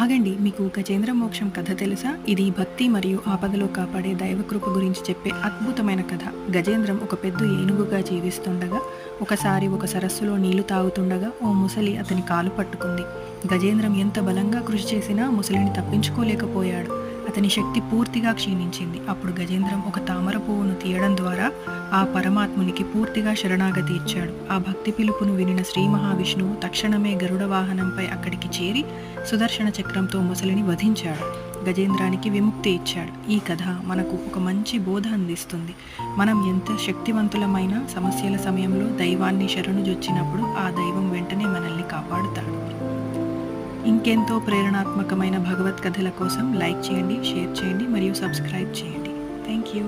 ఆగండి, మీకు గజేంద్ర మోక్షం కథ తెలుసా? ఇది భక్తి మరియు ఆపదలో కాపాడే దైవకృప గురించి చెప్పే అద్భుతమైన కథ. గజేంద్రం ఒక పెద్ద ఏనుగుగా జీవిస్తుండగా ఒకసారి ఒక సరస్సులో నీళ్లు తాగుతుండగా ఓ ముసలి అతని కాలు పట్టుకుంది. గజేంద్రం ఎంత బలంగా కృషి చేసినా ముసలిని తప్పించుకోలేకపోయాడు. అతని శక్తి పూర్తిగా క్షీణించింది. అప్పుడు గజేంద్రం ఒక తామర పువ్వును తీయడం ద్వారా ఆ పరమాత్మునికి పూర్తిగా శరణాగతి ఇచ్చాడు. ఆ భక్తి పిలుపును వినిన శ్రీ మహావిష్ణువు తక్షణమే గరుడ వాహనంపై అక్కడికి చేరి సుదర్శన చక్రంతో ముసలిని వధించాడు. గజేంద్రానికి విముక్తి ఇచ్చాడు. ఈ కథ మనకు ఒక మంచి బోధ అందిస్తుంది. మనం ఎంత శక్తివంతులమైన సమస్యల సమయంలో దైవాన్ని శరణుజొచ్చినప్పుడు ఆ దైవం వెంటనే మనల్ని కాపాడుతాడు. ఇంకెంతో ప్రేరణాత్మకమైన భగవత్ కథల కోసం లైక్ చేయండి, షేర్ చేయండి మరియు సబ్స్క్రైబ్ చేయండి. Thank you.